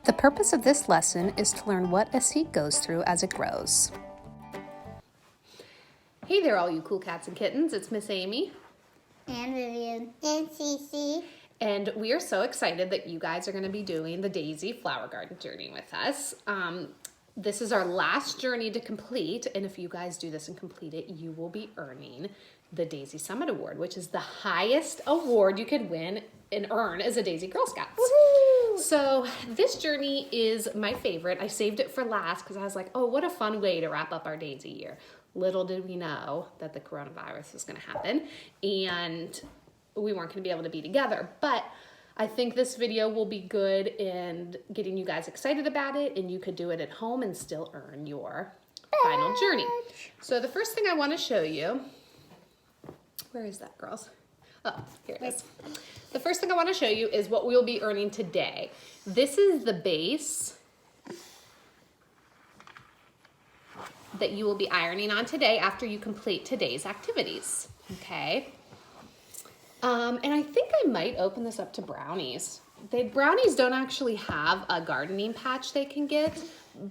The purpose of this lesson is to learn what a seed goes through as it grows. Hey there, all you cool cats and kittens. It's Miss Amy. And Vivian. And Cece. And we are so excited that you guys are going to be doing the Daisy Flower Garden journey with us. This is our last journey to complete, and if you guys do this and complete it, you will be earning the Daisy Summit Award, which is the highest award you could win and earn as a Daisy Girl Scouts. Woohoo! So this journey is my favorite. I saved it for last because I was like, oh, what a fun way to wrap up our Daisy year. Little did we know that the coronavirus was going to happen, and we weren't going to be able to be together, but I think this video will be good in getting you guys excited about it, and you could do it at home and still earn your final journey. So the first thing I want to show you, where is that, girls? Oh, here it is. The first thing I want to show you is what we'll be earning today. This is the base that you will be ironing on today after you complete today's activities, okay? And I think I might open this up to brownies. Brownies don't actually have a gardening patch they can get,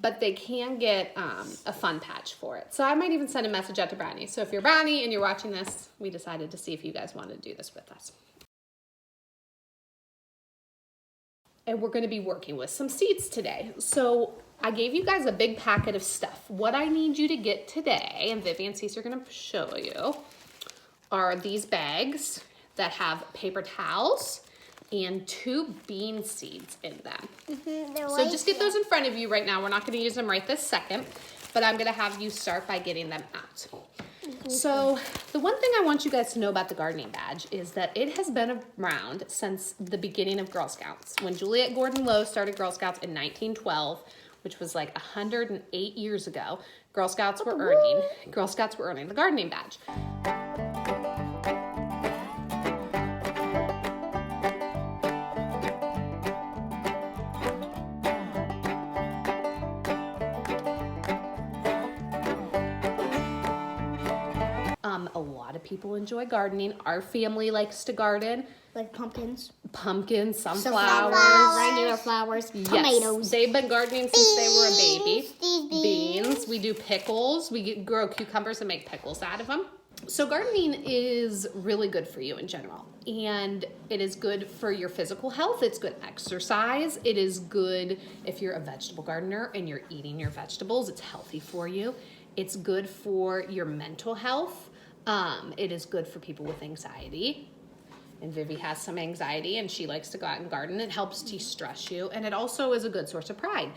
but they can get a fun patch for it. So I might even send a message out to brownies. So if you're brownie and you're watching this, we decided to see if you guys want to do this with us. And we're going to be working with some seeds today. So I gave you guys a big packet of stuff. What I need you to get today, and Vivi and Cece are going to show you, are these bags that have paper towels and 2 bean seeds in them. So just get those in front of you right now. We're not going to use them right this second, but I'm going to have you start by getting them out. So the one thing I want you guys to know about the gardening badge is that it has been around since the beginning of Girl Scouts. When Juliet Gordon Lowe started Girl Scouts in 1912, which was like 108 years ago, Girl Scouts were earning the gardening badge. A lot of people enjoy gardening. Our family likes to garden. Like pumpkins. Pumpkins, sunflowers. Regular flowers. Tomatoes. Yes, they've been gardening since they were a baby. Beans. We do pickles. We grow cucumbers and make pickles out of them. So gardening is really good for you in general. And it is good for your physical health. It's good exercise. It is good if you're a vegetable gardener and you're eating your vegetables. It's healthy for you. It's good for your mental health. It is good for people with anxiety. And Vivi has some anxiety and she likes to go out and garden. It helps de-stress you. And it also is a good source of pride.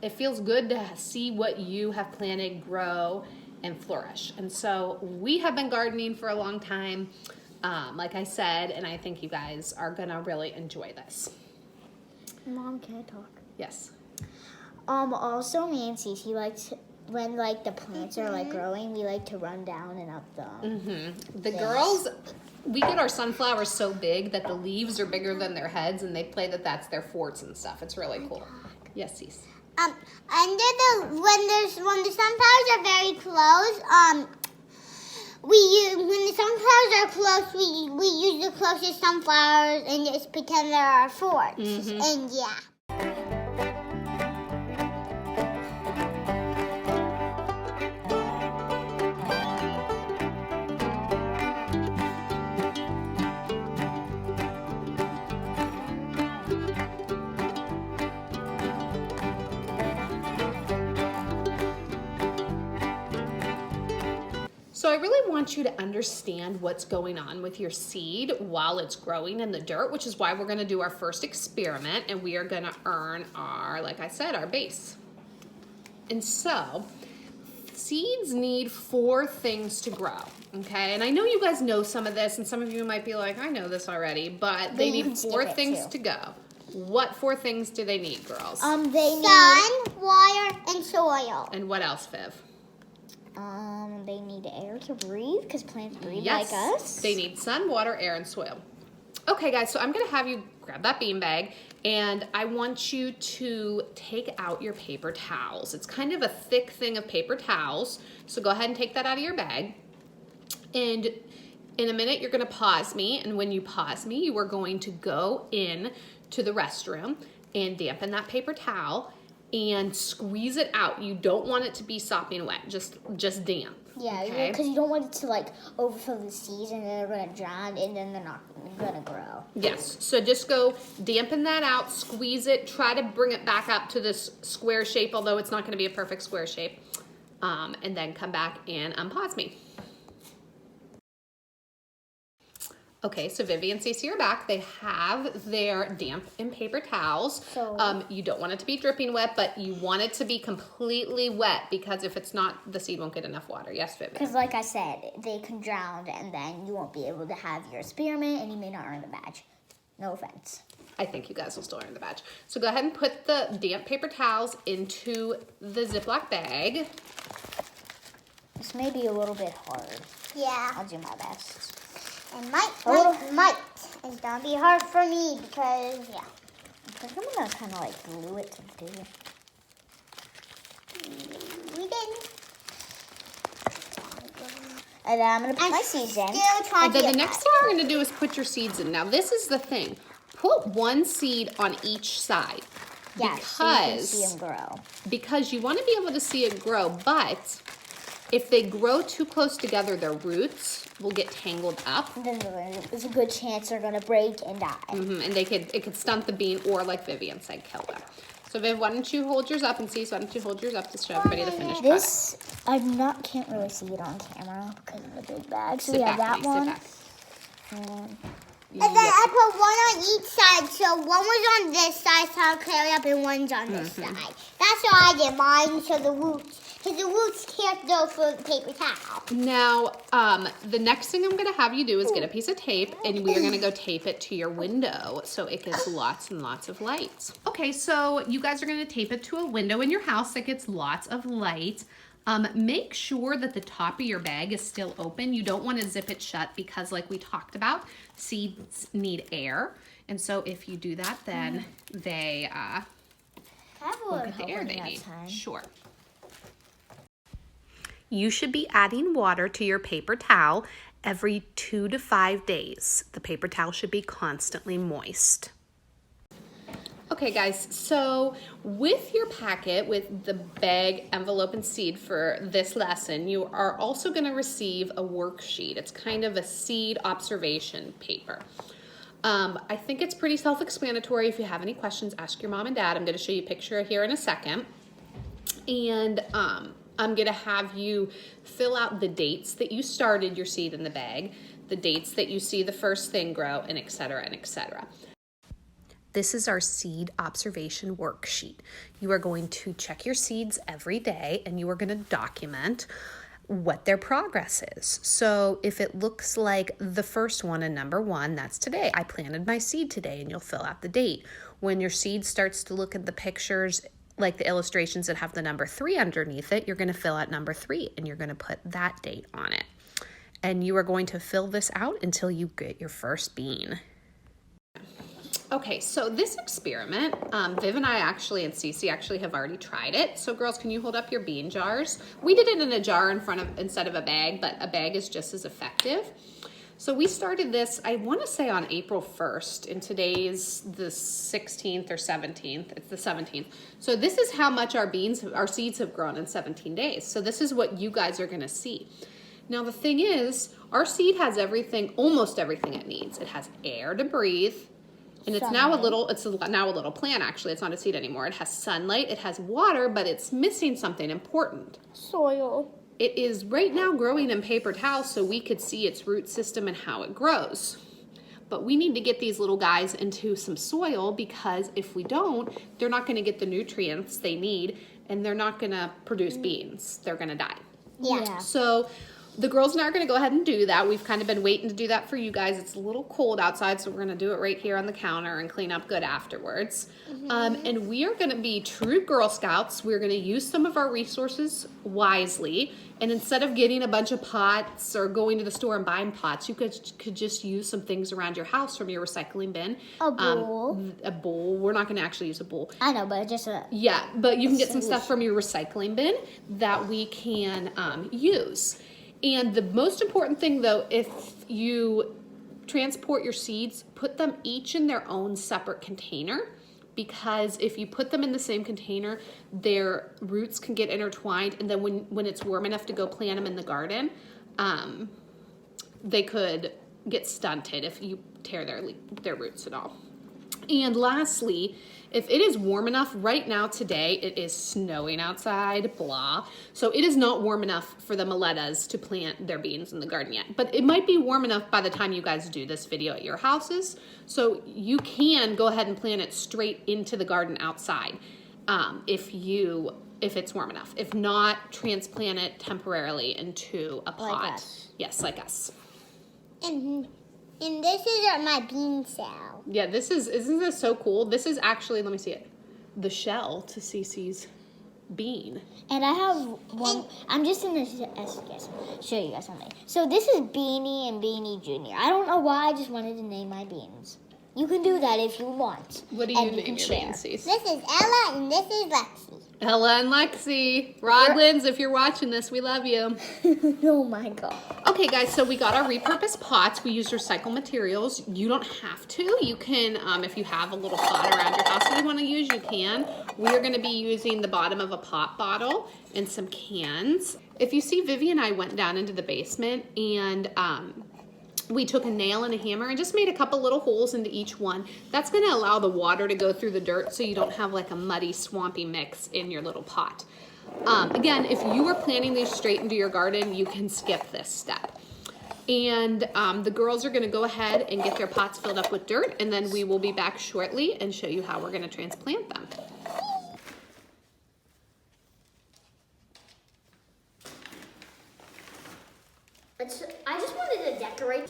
It feels good to see what you have planted grow and flourish. And so we have been gardening for a long time, like I said, and I think you guys are gonna really enjoy this. Mom, can I talk? Yes. Also, me and Cece like to, when like the plants are like growing, we like to run down and up them. The girls, we get our sunflowers so big that the leaves are bigger than their heads, and they play that that's their forts and stuff. It's really cool. Yes, Cece. When the sunflowers are very close, when the sunflowers are close, we use the closest sunflowers and just pretend they're our forts. And yeah. So I really want you to understand what's going on with your seed while it's growing in the dirt, which is why we're gonna do our first experiment, and we are gonna earn our, like I said, our base. And so, seeds need 4 things to grow, okay? And I know you guys know some of this, and some of you might be like, I know this already, but they need 4 things to go. What 4 things do they need, girls? They need sun, water, and soil. And what else, Viv? They need air to breathe because plants breathe Yes, like us. they need sun, water, air, and soil. Okay, guys, so I'm going to have you grab that bean bag, and I want you to take out your paper towels. It's kind of a thick thing of paper towels, so go ahead and take that out of your bag. And in a minute, you're going to pause me, and when you pause me, you are going to go in to the restroom, and dampen that paper towel and squeeze it out. You don't want it to be sopping wet, just damp. Yeah, okay? because you don't want it to like overfill the seeds and then they're going to drown and then they're not going to grow. Yes, so just go dampen that out, squeeze it, try to bring it back up to this square shape, although it's not going to be a perfect square shape, and then come back and unpause me. Okay, so Vivi and Cece are back. They have their damp and paper towels. So- You don't want it to be dripping wet, but you want it to be completely wet because if it's not, the seed won't get enough water. Yes, Vivi? Because like I said, they can drown and then you won't be able to have your experiment and you may not earn the badge. No offense. I think you guys will still earn the badge. So go ahead and put the damp paper towels into the Ziploc bag. This may be a little bit hard. Yeah. I'll do my best. And might. It's gonna be hard for me because, yeah. I think I'm going to kind of like glue it to do it. We didn't. And then I'm going to put my seeds in. Still trying And to then the get next thing you're going to do is put your seeds in. Now this is the thing. Put one seed on each side. Yeah, so you can see them grow. Because you want to be able to see it grow, but if they grow too close together, their roots will get tangled up. And then there's a good chance they're going to break and die. And it could stunt the bean or, like Vivian said, kill them. So Viv, why don't you hold yours up and see? So why don't you hold yours up to show everybody the finished product? This, can't really see it on camera because of the big bag. So Sit we have back, that honey, one. sit back. And then I put one on each side. So one was on this side, so I'll carry up, and one's on this side. That's how I did mine, so the roots can't go for the paper towel. Now, the next thing I'm going to have you do is get a piece of tape, and we are going to go tape it to your window so it gets lots and lots of light. Okay, so you guys are going to tape it to a window in your house that gets lots of light. Make sure that the top of your bag is still open. You don't want to zip it shut because, like we talked about, seeds need air. And so if you do that, then they won't get the air they need. Sure. You should be adding water to your paper towel every 2 to 5 days. The paper towel should be constantly moist. Okay guys, so with your packet, with the bag, envelope, and seed for this lesson, you are also going to receive a worksheet. It's kind of a seed observation paper. I think it's pretty self-explanatory. If you have any questions, ask your mom and dad. I'm going to show you a picture here in a second. And I'm going to have you fill out the dates that you started your seed in the bag, the dates that you see the first thing grow, and et cetera, and et cetera. This is our seed observation worksheet. You are going to check your seeds every day and you are going to document what their progress is. So if it looks like the first one in number 1, that's today. I planted my seed today, and you'll fill out the date. When your seed starts to look at the pictures, like the illustrations that have the number 3 underneath it, you're going to fill out number 3 and you're going to put that date on it. And you are going to fill this out until you get your first bean. Okay, so this experiment, Viv and I actually, and Cece actually have already tried it. So girls, can you hold up your bean jars? We did it in a jar instead of a bag, but a bag is just as effective. So we started this, I want to say on April 1st, and today's the 16th or 17th. It's the 17th. So this is how much our seeds have grown in 17 days. So this is what you guys are going to see. Now the thing is, our seed has everything, almost everything it needs. It has air to breathe. And it's now a little plant, actually. It's not a seed anymore. It has sunlight, it has water, but it's missing something important. Soil. It is right now growing in paper towels so we could see its root system and how it grows. But we need to get these little guys into some soil because if we don't, they're not going to get the nutrients they need and they're not going to produce beans. They're going to die. Yeah. So the girls and I are going to go ahead and do that. We've kind of been waiting to do that for you guys. It's a little cold outside, so we're going to do it right here on the counter and clean up good afterwards. And we are going to be true Girl Scouts. We're going to use some of our resources wisely. And instead of getting a bunch of pots or going to the store and buying pots, you could just use some things around your house from your recycling bin. A bowl. A bowl. We're not going to actually use a bowl. I know, but just a... Yeah, but you can get some stuff from your recycling bin that we can use. And the most important thing, though, if you transport your seeds, put them each in their own separate container because if you put them in the same container, their roots can get intertwined, and then when it's warm enough to go plant them in the garden, they could get stunted if you tear their roots at all. And lastly, if it is warm enough, right now today it is snowing outside, blah. So it is not warm enough for the Miletas to plant their beans in the garden yet. But it might be warm enough by the time you guys do this video at your houses. So you can go ahead and plant it straight into the garden outside if it's warm enough. If not, transplant it temporarily into a pot. Like us. Yes, like us. And this is my bean cell. Yeah, isn't this so cool? This is actually, let me see it, the shell to Cece's bean. And I have one. I'm just gonna show you guys something. So this is Beanie and Beanie Junior. I don't know why. I just wanted to name my beans. You can do that if you want. What do you and name your share. beans, Cece? This is Ella and this is Lexi. Ella and Lexi. Rodlands, if you're watching this, we love you. Oh my god. Okay, guys, so we got our repurposed pots. We use recycled materials. You don't have to. You can, if you have a little pot around your house that you want to use, you can. We are going to be using the bottom of a pop bottle and some cans. If you see, Vivi and I went down into the basement and we took a nail and a hammer and just made a couple little holes into each one. That's going to allow the water to go through the dirt so you don't have like a muddy, swampy mix in your little pot. Again, if you are planting these straight into your garden, you can skip this step. And the girls are going to go ahead and get their pots filled up with dirt, and then we will be back shortly and show you how we're going to transplant them. I just wanted to decorate.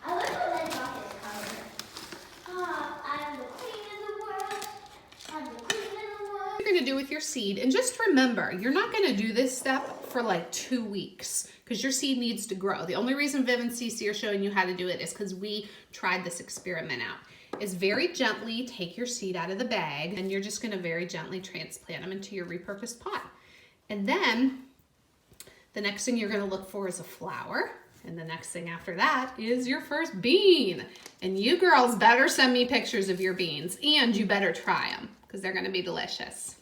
I like how that bucket is covered. I'm the queen of the world. I'm the queen of the world. What you're going to do with your seed, and just remember, you're not going to do this step for like 2 weeks because your seed needs to grow. The only reason Viv and Cece are showing you how to do it is because we tried this experiment out. Is very gently take your seed out of the bag, and you're just going to very gently transplant them into your repurposed pot. And then the next thing you're going to look for is a flower. And the next thing after that is your first bean. And you girls better send me pictures of your beans, and you better try them because they're going to be delicious.